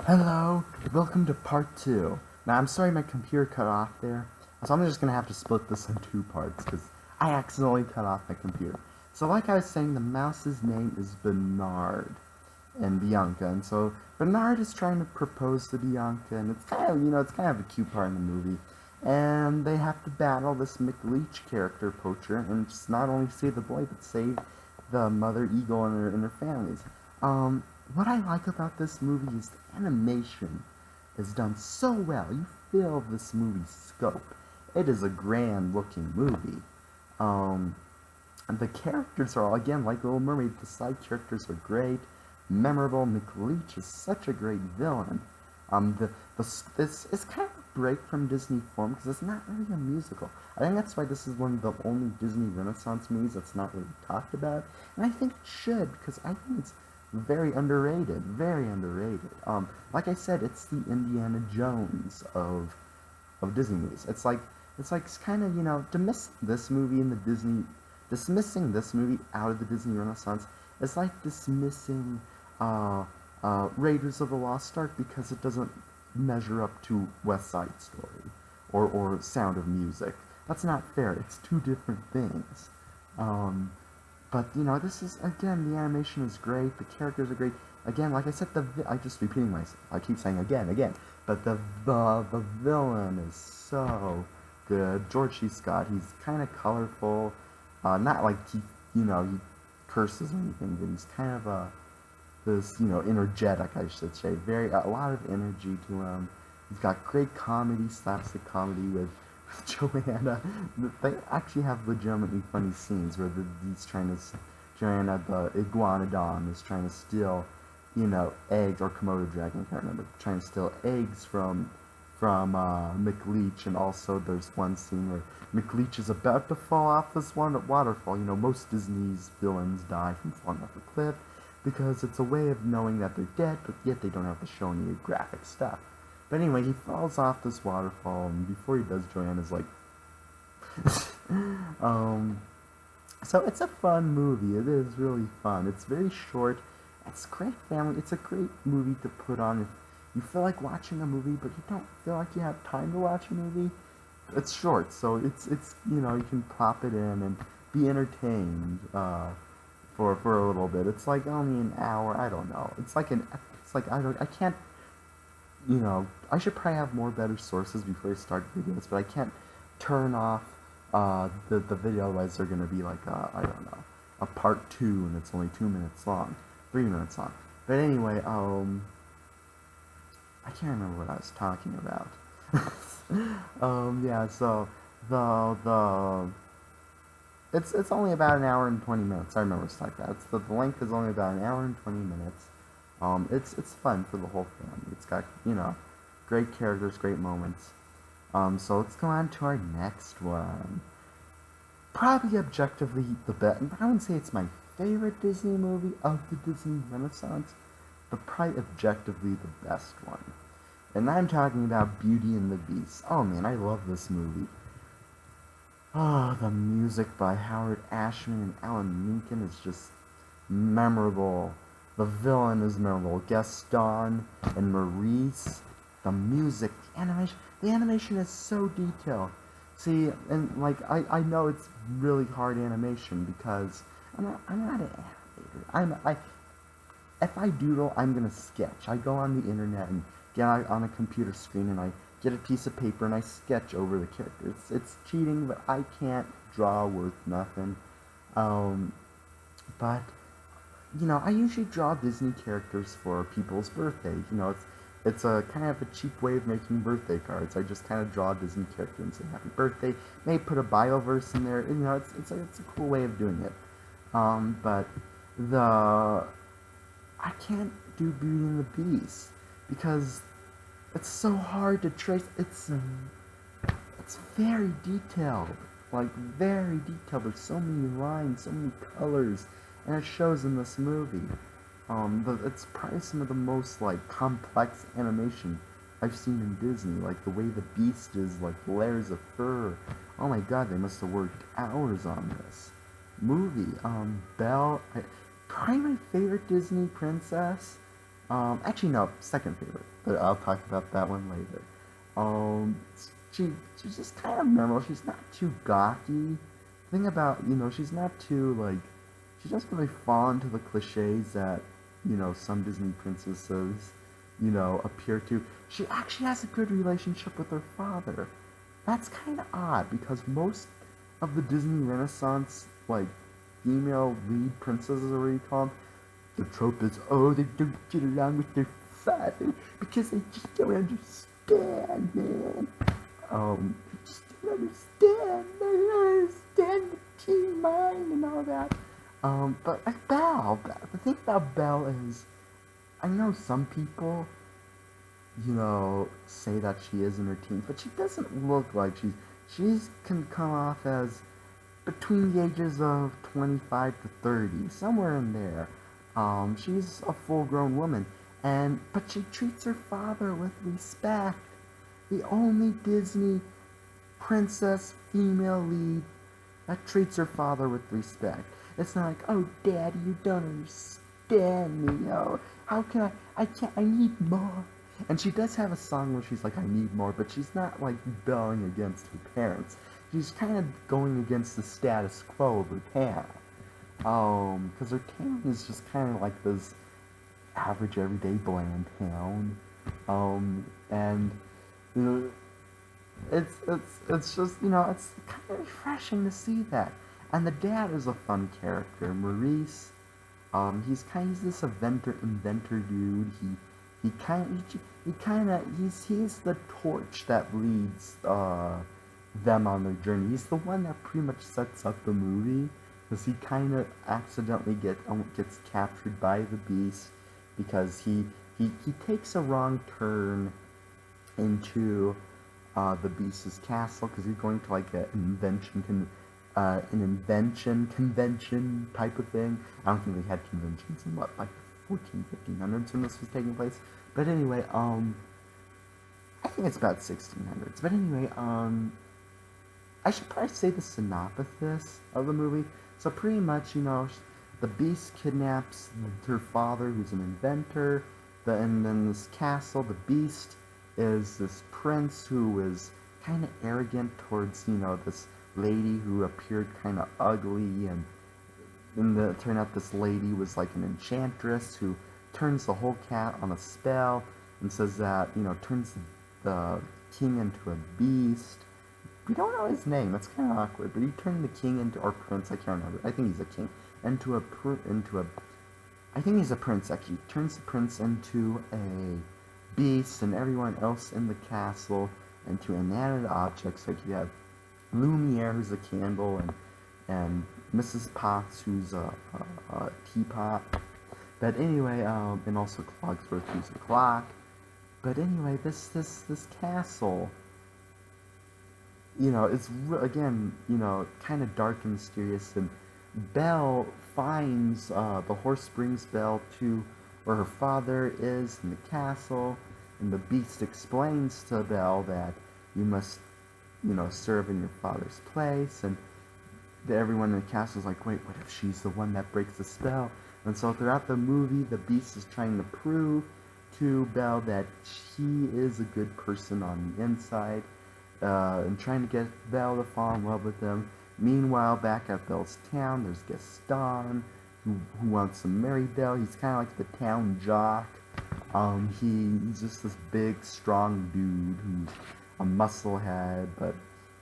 Hello, welcome to part 2. Now, I'm sorry my computer cut off there, so I'm just gonna have to split this in two parts, because I accidentally cut off my computer. So like I was saying, the mouse's name is Bernard and Bianca, and so Bernard is trying to propose to Bianca, and it's kind of, it's kind of a cute part in the movie. And they have to battle this McLeach character, Poacher, and just not only save the boy, but save the mother eagle and her families. What I like about this movie is the animation is done so well. You feel this movie's scope. It is a grand looking movie. Um, and the characters are all, again, like Little Mermaid, the side characters are great, memorable. McLeach is such a great villain. This is kind of a break from Disney form because it's not really a musical. I think that's why this is one of the only Disney Renaissance movies that's not really talked about, and I think it should because I think it's very underrated, very underrated. Like I said, it's the Indiana Jones of Disney movies. It's kind of dismissing this movie out of the Disney Renaissance. It's like dismissing Raiders of the Lost Ark because it doesn't measure up to West Side Story or Sound of Music. That's not fair. It's two different things. But this is again the animation is great. The characters are great. Again, like I said, I just repeating myself. I keep saying again. But the villain is so good. George C. Scott. He's kind of colorful. Not like he curses or anything, but he's kind of this energetic, I should say. A lot of energy to him. He's got great comedy, slapstick comedy with Joanna. They actually have legitimately funny scenes where Joanna, the iguanodon, is trying to steal, eggs, or Komodo dragon, I can't remember, trying to steal eggs from McLeach, and also there's one scene where McLeach is about to fall off this one waterfall. Most Disney's villains die from falling off a cliff because it's a way of knowing that they're dead, but yet they don't have to show any graphic stuff. But anyway, he falls off this waterfall, and before he does, Joanna's like, so it's a fun movie. It is really fun. It's very short. It's great family. It's a great movie to put on if you feel like watching a movie, but you don't feel like you have time to watch a movie. It's short, so it's you can pop it in and be entertained for a little bit. It's like only an hour. I don't know. It's like I can't. I should probably have more better sources before I start videos, but I can't turn off the video, otherwise they're gonna be like I don't know, a part 2, and it's only 2 minutes long, 3 minutes long. But anyway, I can't remember what I was talking about. Yeah, so the it's only about an hour and 20 minutes. I remember it's like that. The length is only about an hour and 20 minutes. It's fun for the whole family. It's got great characters, great moments. So let's go on to our next one. Probably objectively the best. I wouldn't say it's my favorite Disney movie of the Disney Renaissance, but probably objectively the best one. And I'm talking about Beauty and the Beast. Oh man, I love this movie. Oh, the music by Howard Ashman and Alan Menken is just memorable. The villain is memorable. Gaston and Maurice. The music, the animation is so detailed. See, and like I know it's really hard animation because I'm not an animator. If I doodle, I'm gonna sketch. I go on the internet and get on a computer screen and I get a piece of paper and I sketch over the characters. It's cheating, but I can't draw worth nothing. But I usually draw Disney characters for people's birthdays. It's a kind of a cheap way of making birthday cards. I just kind of draw a Disney character and say happy birthday. Maybe put a bio verse in there. It's a cool way of doing it. But I can't do Beauty and the Beast because it's so hard to trace. It's very detailed, like very detailed. There's so many lines, so many colors, and it shows in this movie. It's probably some of the most like complex animation I've seen in Disney. Like the way the Beast is like layers of fur. Oh my God, they must have worked hours on this movie. Belle, probably my favorite Disney princess Actually, no, second favorite, but I'll talk about that one later. Um, she's just kind of memorable. She's not too gawky. Thing about, she's not too, like, she doesn't really fall into the cliches that, some Disney princesses, appear to. She actually has a good relationship with her father. That's kind of odd because most of the Disney Renaissance, like, female lead princesses, or what you call them, the trope is, oh, they don't get along with their father because they just don't understand, man. Just don't understand. They don't understand the teen mind and all that. But like Belle, the thing about Belle is, I know some people, say that she is in her teens, but she doesn't look like she's can come off as between the ages of 25 to 30, somewhere in there. She's a full-grown woman, but she treats her father with respect. The only Disney princess female lead that treats her father with respect. It's not like, oh, Daddy, you don't understand me. Oh, how can I can't, I need more. And she does have a song where she's like, I need more, but she's not like rebelling against her parents. She's kind of going against the status quo of her town. Because her town is just kind of like this average, everyday, bland town. And you know, it's just it's kind of refreshing to see that. And the dad is a fun character, Maurice. He's this inventor dude. He's the torch that leads them on their journey. He's the one that pretty much sets up the movie, because he kind of accidentally gets captured by the beast because he takes a wrong turn into the beast's castle because he's going to like an invention convention type of thing. I don't think they had conventions in like 1500s when this was taking place. But anyway, I think it's about 1600s. But anyway, I should probably say the synopsis of the movie. So pretty much, the beast kidnaps her father, who's an inventor. And then this castle, the beast is this prince who is kind of arrogant towards, this lady who appeared kind of ugly, and it turned out this lady was like an enchantress who turns the whole cat on a spell and says that, turns the king into a beast. We don't know his name. That's kind of awkward. But he turned the king into, or prince, I can't remember. I think he's a king. I think he's a prince, actually. He turns the prince into a beast, and everyone else in the castle into inanimate objects. Like you have Lumiere, who's a candle, and Mrs. Potts, who's a teapot. But anyway, and also Clogsworth, who's a clock. But anyway, this castle, it's again, kind of dark and mysterious. And Belle finds the horse brings Belle to where her father is in the castle, and the beast explains to Belle that you must, serve in your father's place, and everyone in the castle is like, wait, what if she's the one that breaks the spell? And so throughout the movie, the beast is trying to prove to Belle that she is a good person on the inside, and trying to get Belle to fall in love with him. Meanwhile, back at Belle's town, there's Gaston, who wants to marry Belle. He's kind of like the town jock. He's just this big, strong dude who's a musclehead, but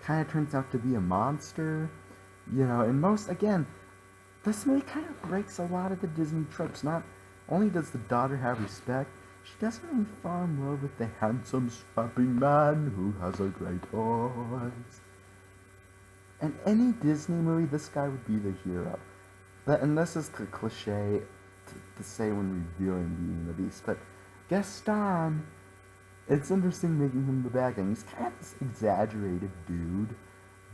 kind of turns out to be a monster. Again, this movie kind of breaks a lot of the Disney tropes. Not only does the daughter have respect, she doesn't really fall in love with the handsome, strapping man who has a great horse. In any Disney movie, this guy would be the hero. And this is the cliche to say when reviewing Beauty and the Beast, but Gaston, it's interesting making him the bad guy. He's kind of this exaggerated dude,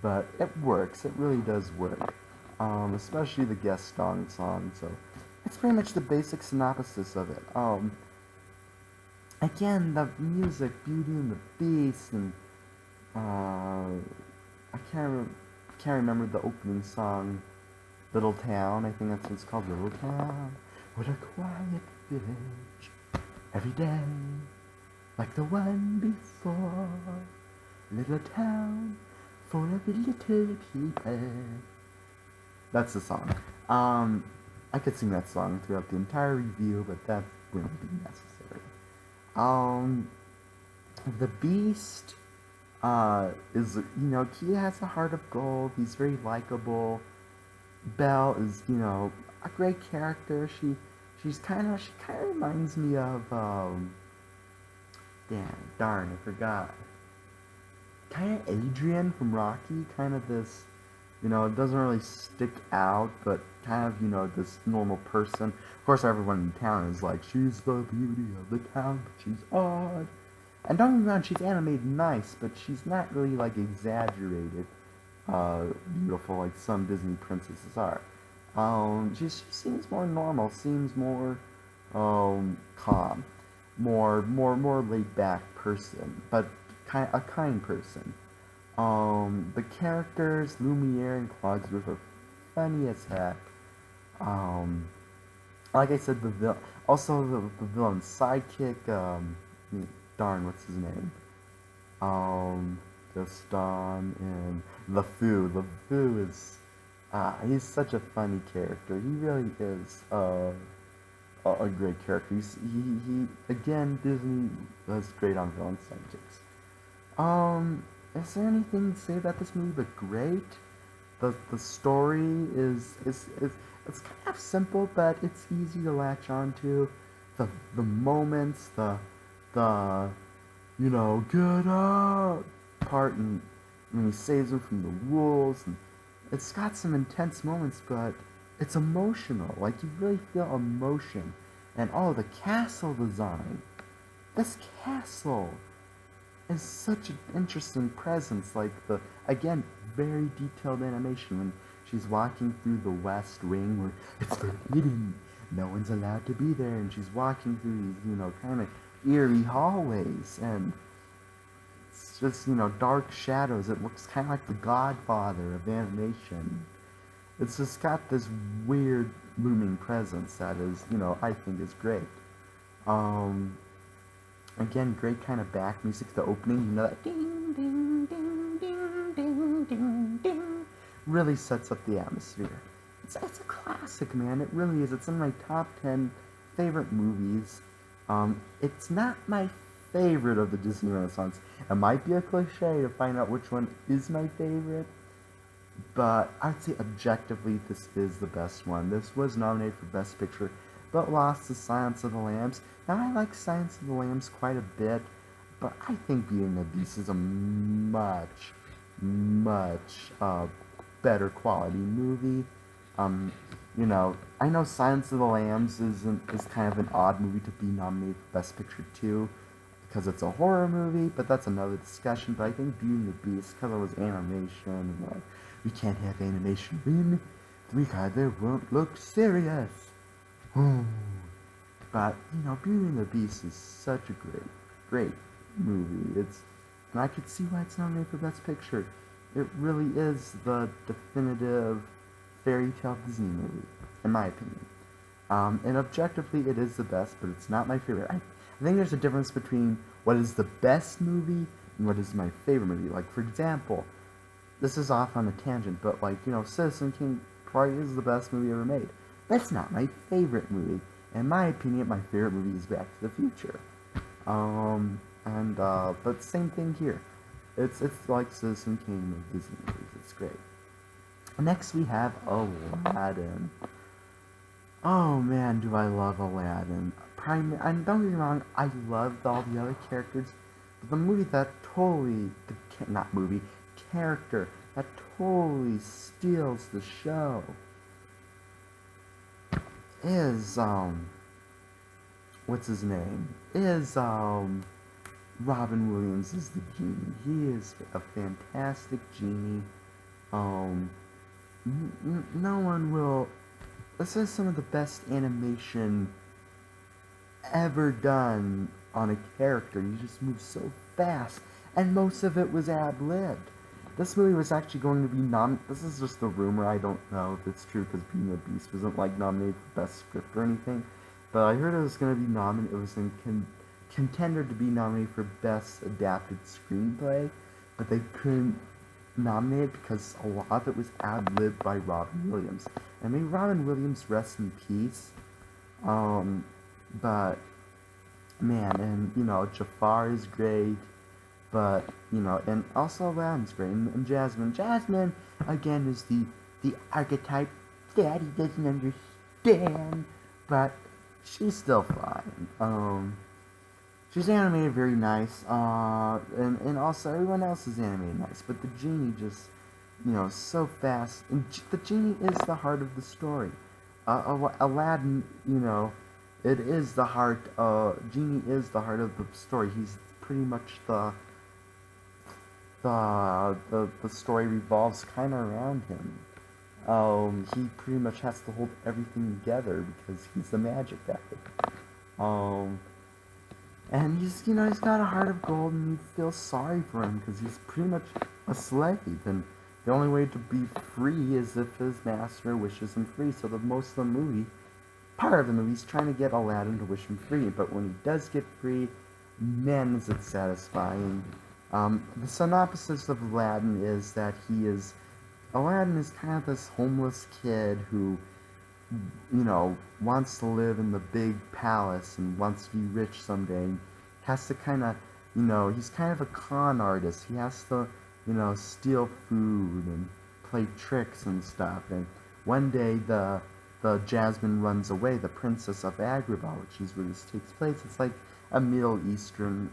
but it works. It really does work. Especially the Gaston song, so it's pretty much the basic synopsis of it. Again, the music, Beauty and the Beast, and I can't remember the opening song, Little Town. I think that's what it's called, Little Town. What a quiet village. every day, like the one before. Little town full of little people. That's the song. I could sing that song throughout the entire review, but that wouldn't be necessary. Um, the Beast, is, he has a heart of gold. He's very likable. Belle is, a great character. She kind of reminds me of, darn, I forgot. Kind of Adrian from Rocky, kind of this, it doesn't really stick out, but kind of, this normal person. Of course, everyone in town is like, she's the beauty of the town, but she's odd. And don't get me wrong, she's animated nice, but she's not really, like, exaggerated, beautiful like some Disney princesses are. She seems more normal, seems more, calm, more laid back person, but a kind person. The characters, Lumiere and Cogsworth, are funny as heck. Um, like I said, also the villain's sidekick, darn, what's his name? Gaston and LeFou. LeFou is, he's such a funny character. He really is, a great character. Again, Disney does great on villain subjects. Is there anything to say about this movie but great? The story is it's kind of simple, but it's easy to latch onto. The moments, the get up part, and when he saves them from the wolves, and it's got some intense moments, but it's emotional. Like, you really feel emotion. And the castle design. This castle is such an interesting presence. Like, again, very detailed animation when she's walking through the West Wing, where it's forbidden. No one's allowed to be there, and she's walking through these, kind of eerie hallways, and it's just, dark shadows. It looks kind of like the Godfather of animation. It's just got this weird looming presence that is, I think is great. Again, great kind of back music. The opening, that ding, ding, ding, ding, ding, ding, ding, really sets up the atmosphere. It's a classic, man. It really is. It's in my top 10 favorite movies. It's not my favorite of the Disney Renaissance. It might be a cliche to find out which one is my favorite, but I'd say objectively this is the best one. This was nominated for Best Picture, but lost to Silence of the Lambs. Now, I like Silence of the Lambs quite a bit, but I think Beauty and the Beast is a much, much, better quality movie. I know Silence of the Lambs is kind of an odd movie to be nominated for Best Picture too, because it's a horror movie, but that's another discussion. But I think Beauty and the Beast, because it was animation, and like, we can't have animation win, because it won't look serious. But, Beauty and the Beast is such a great movie. And I could see why it's nominated for Best Picture. It really is the definitive fairy tale Disney movie, in my opinion. And objectively, it is the best, but it's not my favorite. I think there's a difference between what is the best movie and what is my favorite movie. Like, for example, this is off on a tangent, but Citizen Kane probably is the best movie ever made. That's not my favorite movie. In my opinion, my favorite movie is Back to the Future. But same thing here. It's like Citizen Kane of Disney movies. It's great. Next we have Aladdin. Oh man, do I love Aladdin. And don't get me wrong, I loved all the other characters, but the movie that totally, character that totally steals the show is, what's his name? Is, Robin Williams is the genie. He is a fantastic genie. No one will. This is some of the best animation ever done on a character. You just move so fast, and most of it was ad-libbed. This movie was actually going to be this is just a rumor, I don't know if it's true, because Beauty and the Beast wasn't, nominated for Best Script or anything. but I heard it was going to be nominated. It was in contender to be nominated for Best Adapted Screenplay, but they couldn't nominate it because a lot of it was ad-libbed by Robin Williams. And may Robin Williams rest in peace. But man, and Jafar is great, but and also Aladdin's great, and Jasmine. Jasmine again is the archetype Daddy doesn't understand, but she's still fine. She's animated very nice, and also everyone else is animated nice, but the genie just, so fast, and the genie is the heart of the story. Aladdin, it is the heart, Genie is the heart of the story. He's pretty much the story revolves kind of around him. He pretty much has to hold everything together because he's the magic guy. And he's got a heart of gold, and you feel sorry for him because he's pretty much a slave, and the only way to be free is if his master wishes him free. So most of the movie, part of the movie, is trying to get Aladdin to wish him free, but when he does get free, man, is it satisfying. The synopsis of Aladdin is that Aladdin is kind of this homeless kid who, wants to live in the big palace and wants to be rich someday. And has to kind of, he's kind of a con artist. He has to, steal food and play tricks and stuff. And one day the Jasmine runs away, the Princess of Agrabah, which is where this takes place. It's like a Middle Eastern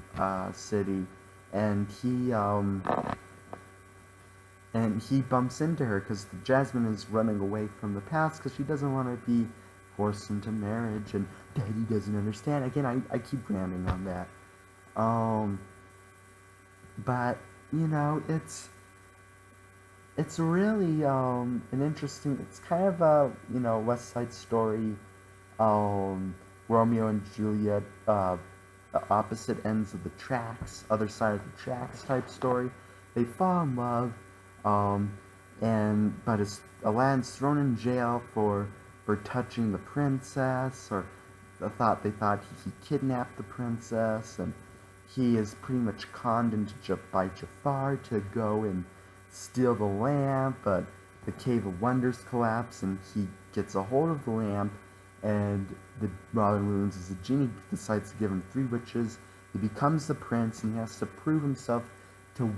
city, and he bumps into her because Jasmine is running away from the past because she doesn't want to be forced into marriage, and Daddy doesn't understand. Again, I keep ranting on that. But it's really an interesting. It's kind of a West Side Story, Romeo and Juliet, opposite ends of the tracks, other side of the tracks type story. They fall in love. But Aladdin's thrown in jail for touching the princess, or they thought he kidnapped the princess, and he is pretty much conned by Jafar to go and steal the lamp, but the Cave of Wonders collapse, and he gets a hold of the lamp, and Robin Williams, as a genie, decides to give him 3 wishes. He becomes the prince, and he has to prove himself to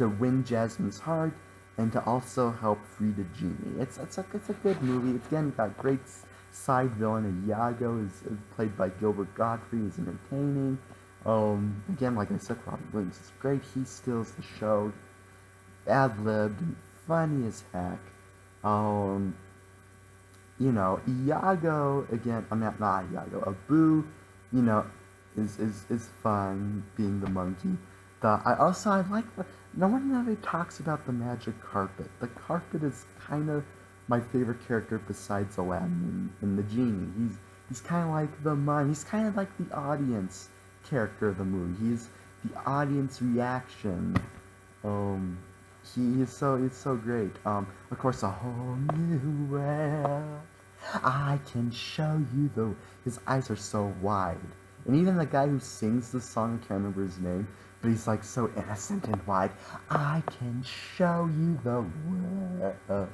win Jasmine's heart, and to also help free the genie. It's a good movie. It's again got great side villain, and Iago is played by Gilbert Gottfried. He's entertaining. Again, like I said, Robin Williams is great. He steals the show. Ad-libbed and funny as heck. Iago again. I'm not Iago. Abu, is fun being the monkey. I like no one really talks about the magic carpet. The carpet is kind of my favorite character besides Aladdin and the genie. He's kind of like the mime. He's kind of like the audience character of the movie. He's the audience reaction. It's so great. Of course, a whole new world. I can show you the. His eyes are so wide, and even the guy who sings the song, I can't remember his name. But he's like so innocent and wide. I can show you the world.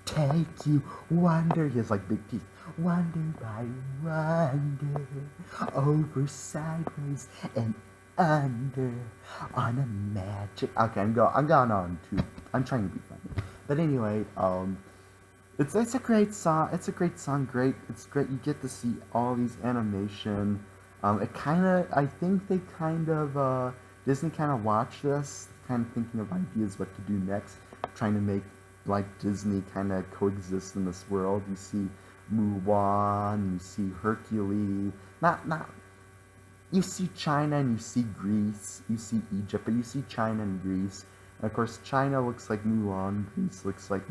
Take you wonder. He has like big teeth. Wonder by wonder. Over, sideways, and under. On a magic. Okay, I'm going on too. I'm trying to be funny. But anyway, it's a great song. It's a great song. Great. It's great. You get to see all these animation. I think they Disney kind of watched this, kind of thinking of ideas what to do next, trying to make, like, Disney kind of coexist in this world. You see Mulan, you see Hercules, you see China and you see Greece, you see Egypt, but you see China and Greece. And of course, China looks like Mulan, Greece looks like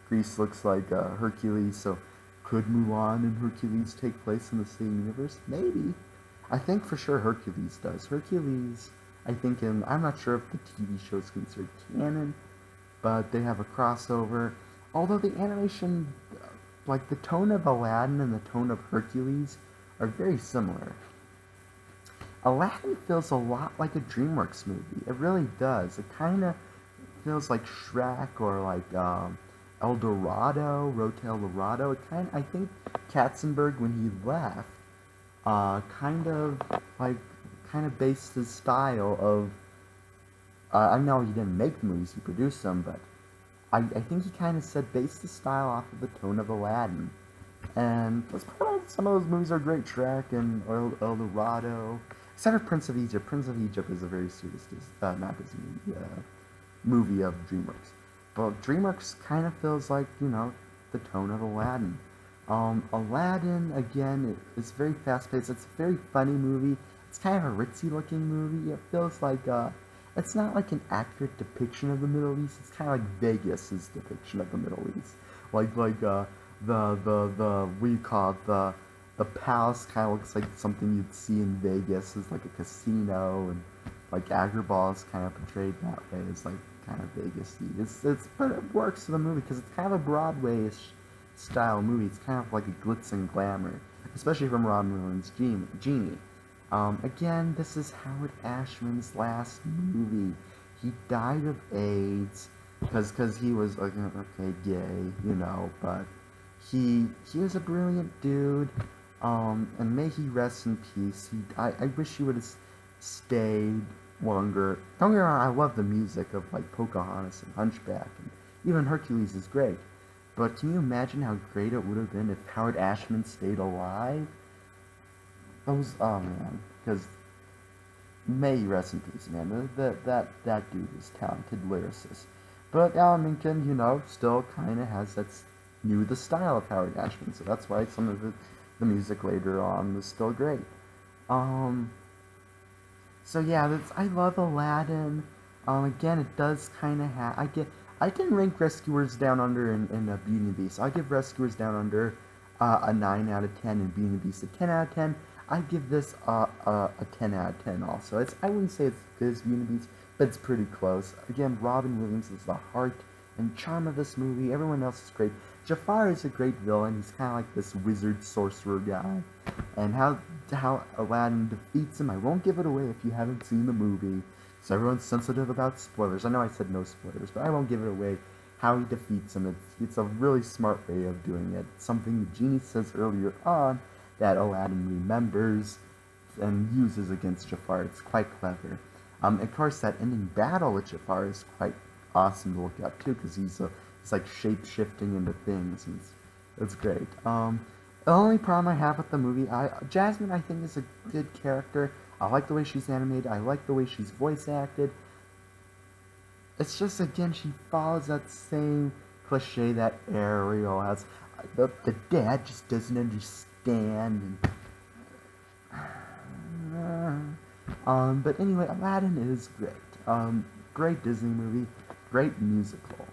Greece looks like Hercules, so could Mulan and Hercules take place in the same universe? Maybe. I think for sure Hercules does. Hercules, I'm not sure if the TV show is considered canon, but they have a crossover. Although the animation like the tone of Aladdin and the tone of Hercules are very similar. Aladdin feels a lot like a DreamWorks movie. It really does. It kind of feels like Shrek or like El Dorado, Road to El Dorado. It I think Katzenberg, when he left, kind of like kind of based his style of. I know he didn't make the movies; he produced them, but I think he kind of said based the style off of the tone of Aladdin. And some of those movies are great. Shrek and El Dorado. Except for Prince of Egypt. Prince of Egypt is a very serious, not Disney movie of DreamWorks. But DreamWorks kind of feels like, the tone of Aladdin. Aladdin, again, it's very fast-paced. It's a very funny movie. It's kind of a ritzy-looking movie. It feels like, it's not like an accurate depiction of the Middle East. It's kind of like Vegas's depiction of the Middle East. We call it the palace kind of looks like something you'd see in Vegas. Is like a casino, and like Agrabah is kind of portrayed that way. It's like kind of Vegas-y. But it works for the movie because it's kind of a Broadway-ish style movie. It's kind of like a glitz and glamour, especially from Robin Williams' Genie. Again, this is Howard Ashman's last movie. He died of AIDS because he was like, okay, gay, but he was a brilliant dude. And may he rest in peace. I wish he would have stayed longer. Don't get me wrong, I love the music of like Pocahontas and Hunchback, and even Hercules is great. But can you imagine how great it would have been if Howard Ashman stayed alive? Oh man, because may he rest in peace, man. That dude was talented lyricist. But Alan Menken, still kind of knew the style of Howard Ashman, so that's why some of the music later on was still great. So yeah, I love Aladdin. Again, it does kind of I didn't rank Rescuers Down Under in Beauty and the Beast. I give Rescuers Down Under a 9 out of 10 and Beauty and the Beast a 10 out of 10. I give this a 10 out of 10 also. I wouldn't say it's as good as Beauty and the Beast, but it's pretty close. Again, Robin Williams is the heart and charm of this movie. Everyone else is great. Jafar is a great villain. He's kind of like this wizard sorcerer guy. And how Aladdin defeats him, I won't give it away if you haven't seen the movie. So everyone's sensitive about spoilers. I know I said no spoilers, but I won't give it away. How he defeats him. It's a really smart way of doing it. Something the genie says earlier on that Aladdin remembers and uses against Jafar. It's quite clever. Of course, that ending battle with Jafar is quite awesome to look at too, because he's like shape-shifting into things. And it's great. The only problem I have with the movie, Jasmine, I think, is a good character. I like the way she's animated. I like the way she's voice acted. It's just, again, she follows that same cliche that Ariel has. The dad just doesn't understand. But anyway, Aladdin is great. Great Disney movie. Great musical.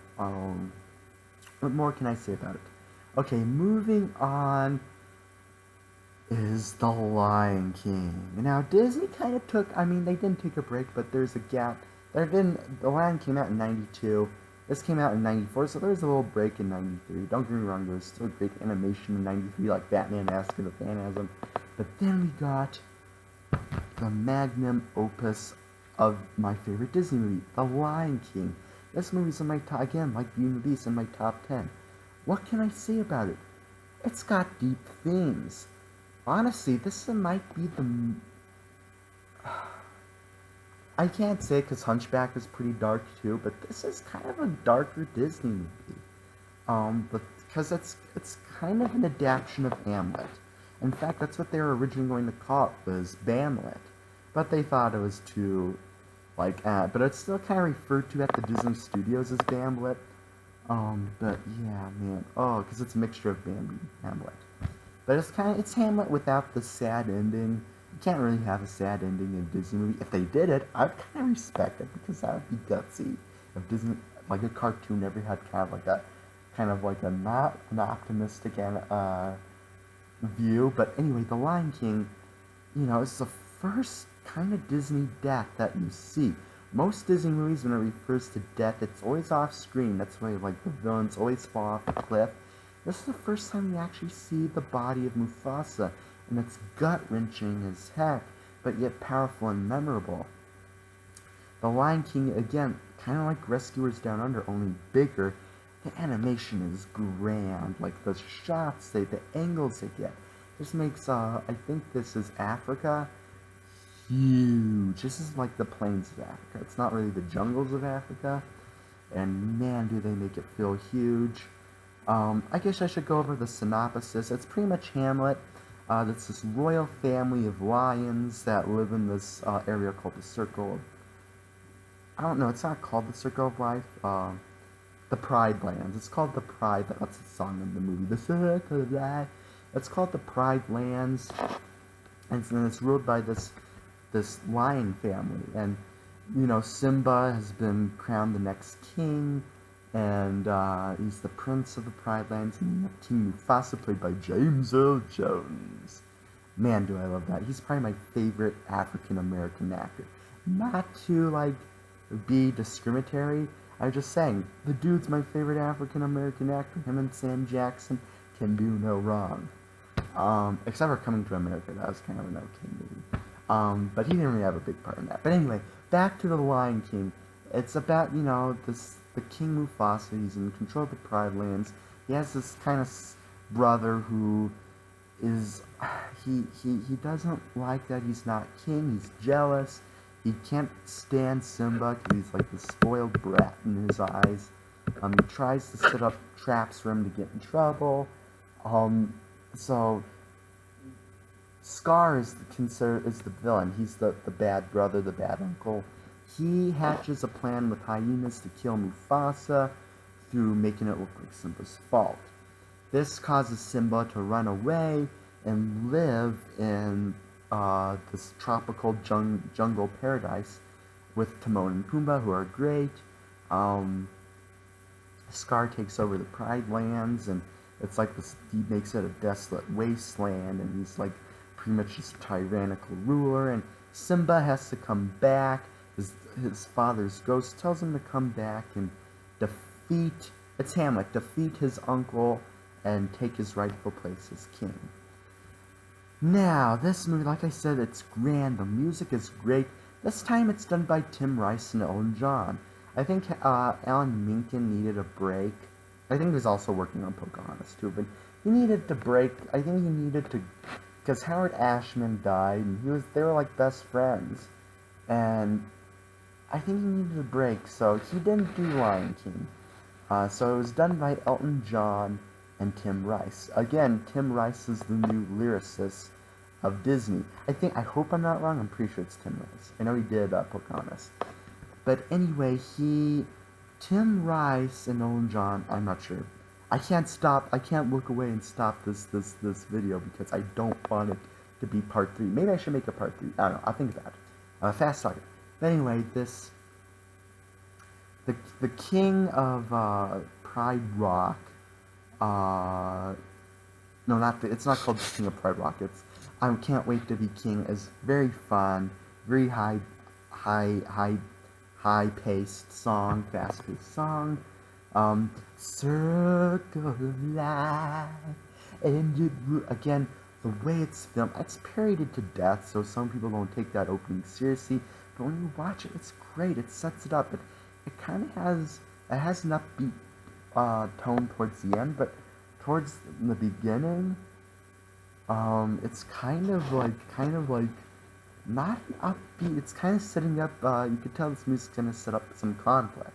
What more can I say about it? Okay, moving on is The Lion King. Now, Disney kind of they didn't take a break, but there's a gap. The Lion came out in 92. This came out in 94, so there was a little break in 93. Don't get me wrong, there was still great animation in 93, like Batman Mask of the Phantasm. But then we got the magnum opus of my favorite Disney movie, The Lion King. This movie's in my top, again, like Beauty and the Beast, in my top 10. What can I say about it? It's got deep themes. Honestly, this might be the... I can't say because Hunchback is pretty dark too, but this is kind of a darker Disney movie. Because it's kind of an adaptation of Hamlet. In fact, that's what they were originally going to call it, was Bamlet. But they thought it was too, but it's still kind of referred to at the Disney Studios as Bamlet. But yeah, man. Oh, because it's a mixture of Bambi and Hamlet. But it's Hamlet without the sad ending. You can't really have a sad ending in a Disney movie. If they did it, I'd kind of respect it because that would be gutsy. If Disney, like a cartoon, never had kind of like a not an optimistic view. But anyway, The Lion King, it's the first kind of Disney death that you see. Most Disney movies, when it refers to death, it's always off screen. That's why, the villains always fall off a cliff. This is the first time we actually see the body of Mufasa, and it's gut-wrenching as heck, but yet powerful and memorable. The Lion King, again, kind of like Rescuers Down Under, only bigger. The animation is grand, like the shots, the angles they get. This makes, I think this is Africa, huge. This is like the plains of Africa. It's not really the jungles of Africa. And man, do they make it feel huge. I guess I should go over the synopsis. It's pretty much Hamlet. It's this royal family of lions that live in this area called the Circle of... I don't know, it's not called the Circle of Life. The Pride Lands. It's called the Pride... That's the song in the movie. The Circle of Life. It's called the Pride Lands. And then it's ruled by this lion family. And, you know, Simba has been crowned the next king. And he's the prince of the Pride Lands. And King Mufasa, played by James Earl Jones. Man, do I love that. He's probably my favorite African-American actor. Not to, like, be discriminatory. I'm just saying, the dude's my favorite African-American actor. Him and Sam Jackson can do no wrong. Except for Coming to America, that was kind of an okay movie. But he didn't really have a big part in that. But anyway, back to The Lion King. It's about, you know, the King Mufasa. He's in control of the Pride Lands. He has this kind of brother who is, he doesn't like that he's not king. He's jealous. He can't stand Simba because he's like the spoiled brat in his eyes. He tries to set up traps for him to get in trouble. So Scar is the villain. He's the bad brother, the bad uncle. He hatches a plan with hyenas to kill Mufasa through making it look like Simba's fault. This causes Simba to run away and live in this tropical jungle paradise with Timon and Pumbaa, who are great. Scar takes over the Pride Lands, and it's like this, he makes it a desolate wasteland, and he's like pretty much just a tyrannical ruler, and Simba has to come back. His father's ghost tells him to come back and defeat his uncle and take his rightful place as king. Now, this movie, like I said, it's grand. The music is great. This time it's done by Tim Rice and Elton John. I think Alan Menken needed a break. I think he was also working on Pocahontas too, but he needed to break. I think he needed to, because Howard Ashman died, and they were like best friends, and I think he needed a break, so he didn't do Lion King. So it was done by Elton John and Tim Rice. Again, Tim Rice is the new lyricist of Disney. I hope I'm not wrong, I'm pretty sure it's Tim Rice. I know he did Pocahontas. But anyway, Tim Rice and Elton John, I'm not sure. I can't look away and stop this video because I don't want it to be part 3. Maybe I should make a part 3. I don't know, I'll think about it. Fast talking. But anyway, the king of Pride Rock, no, it's not called the King of Pride Rock, it's I Can't Wait to Be King, is very fun, very high-paced song, fast-paced song. Circle of Life, and again, the way it's filmed, it's parodied to death, so some people don't take that opening seriously, but when you watch it, it's great. It sets it up. It kind of has an upbeat tone towards the end, but towards the beginning, it's kind of like not upbeat. It's kind of setting up. You could tell this music's gonna set up some conflict.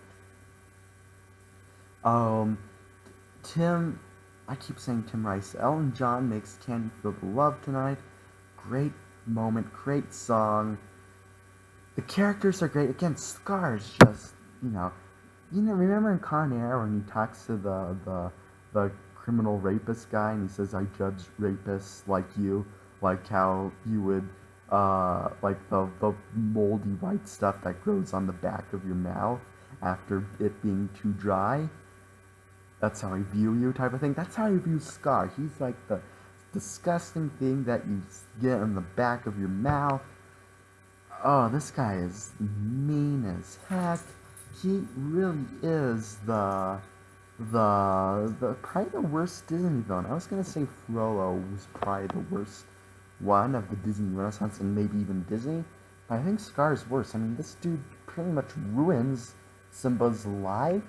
I keep saying Tim Rice. Elton John makes Can You Feel the Love Tonight. Great moment, great song. The characters are great. Again, Scar's just, remember in Con Air when he talks to the criminal rapist guy and he says, I judge rapists like you, like how you would, like the moldy white stuff that grows on the back of your mouth after it being too dry. That's how I view you, type of thing. That's how I view Scar. He's like the disgusting thing that you get in the back of your mouth. Oh, this guy is mean as heck. He really is the the probably the worst Disney villain. I was gonna say Frollo was probably the worst one of the Disney Renaissance and maybe even Disney. But I think Scar's worse. I mean, this dude pretty much ruins Simba's life.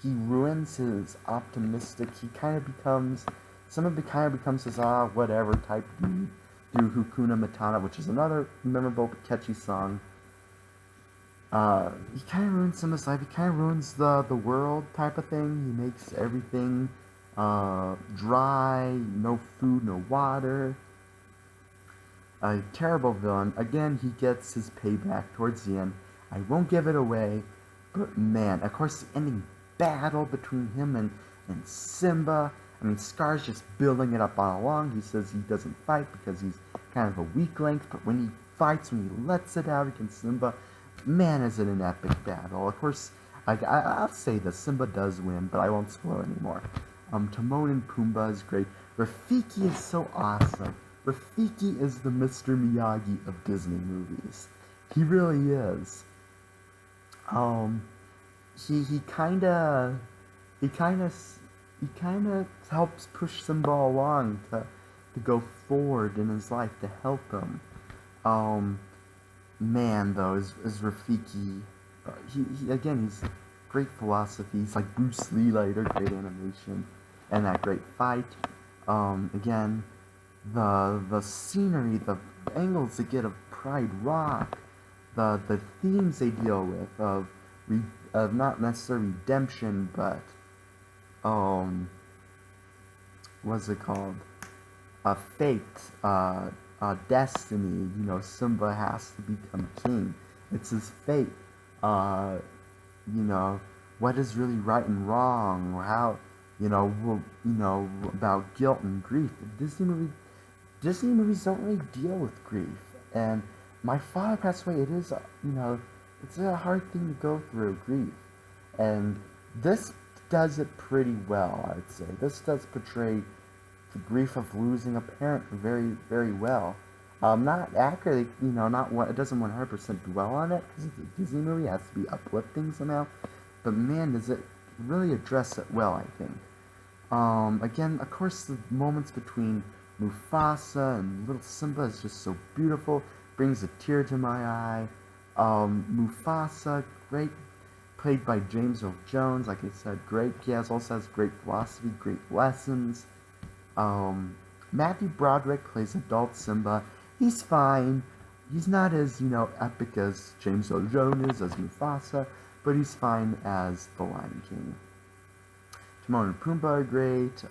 He ruins his optimistic. He kind of becomes Simba kind of becomes his whatever type dude through Hakuna Matata, which is another memorable catchy song. He kind of ruins Simba's life. He kind of ruins the world type of thing. He makes everything dry, no food, no water. A terrible villain. Again, he gets his payback towards the end. I won't give it away, but man, of course, the ending battle between him and Simba. I mean, Scar's just building it up all along. He says he doesn't fight because he's kind of a weak link, but when he fights, when he lets it out against Simba, man, is it an epic battle. Of course, I'll say this, Simba does win, but I won't spoil anymore. Timon and Pumbaa is great. Rafiki is so awesome. Rafiki is the Mr. Miyagi of Disney movies. He really is. He he kind of he kind of helps push Simba along to go forward in his life to help him. Um, Man, though, is Rafiki. He again, he's great philosophy. He's like Bruce Lee later, great animation, and that great fight. Again, the scenery, the angles they get of Pride Rock, the themes they deal with of not necessarily redemption, but what's it called? Fate, destiny. You know, Simba has to become king. It's his fate. Uh, you know, what is really right and wrong, or how, about guilt and grief. Disney movies don't really deal with grief. And my father passed away. It is, it's a hard thing to go through, grief. And this does it pretty well, I would say. This does portray the grief of losing a parent very, very well. Not accurately, it doesn't 100% dwell on it, because it's a Disney movie, it has to be uplifting somehow. But man, does it really address it well, I think. Again, of course, the moments between Mufasa and little Simba is just so beautiful, brings a tear to my eye. Mufasa, great, played by James Earl Jones, like I said, great. He also has great philosophy, great lessons. Matthew Broderick plays adult Simba. He's fine. He's not as, epic as James Earl Jones is, as Mufasa, but he's fine as the Lion King. Timon and Pumbaa are great.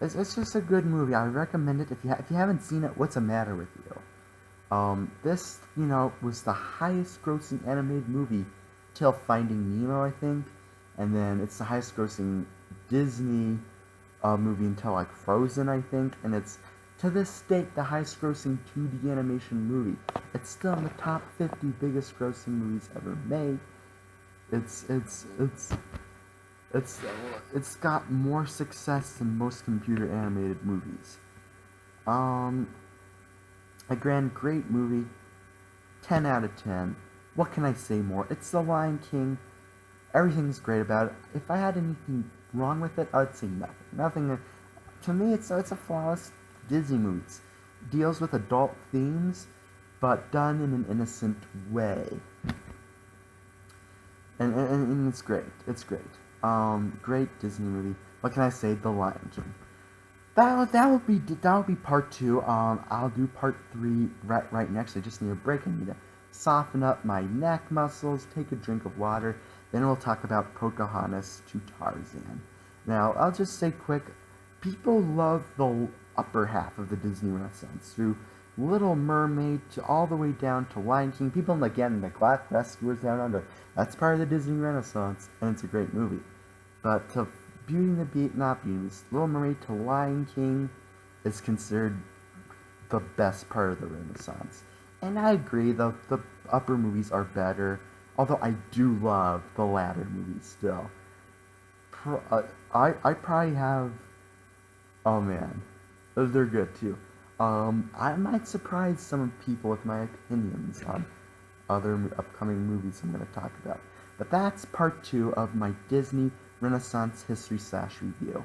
It's just a good movie. I recommend it. If you haven't seen it, what's the matter with you? This, was the highest grossing animated movie till Finding Nemo, I think. And then it's the highest grossing Disney movie until like Frozen, I think. And it's, to this date, the highest grossing 2D animation movie. It's still in the top 50 biggest grossing movies ever made. It's got more success than most computer animated movies. Again, great movie. 10 out of 10. What can I say more? It's The Lion King. Everything's great about it. If I had anything wrong with it, I'd say nothing. Nothing. To me, it's a flawless Disney movie. It deals with adult themes, but done in an innocent way. And it's great. It's great. Great Disney movie. What can I say? The Lion King. That will be part 2. I'll do part 3 right next. I just need a break. I need to soften up my neck muscles, take a drink of water, then we'll talk about Pocahontas to Tarzan. Now, I'll just say quick, people love the upper half of the Disney Renaissance, through Little Mermaid to all the way down to Lion King. People, again, the Black Rescuers Down Under, that's part of the Disney Renaissance, and it's a great movie. But to Beauty and the Beast, not Beauty and the Beast, Little Mermaid to Lion King is considered the best part of the Renaissance. And I agree, the upper movies are better, although I do love the latter movies still. I probably have, oh man, they're good too. I might surprise some people with my opinions on other upcoming movies I'm going to talk about. But that's part 2 of my Disney Renaissance History / Review.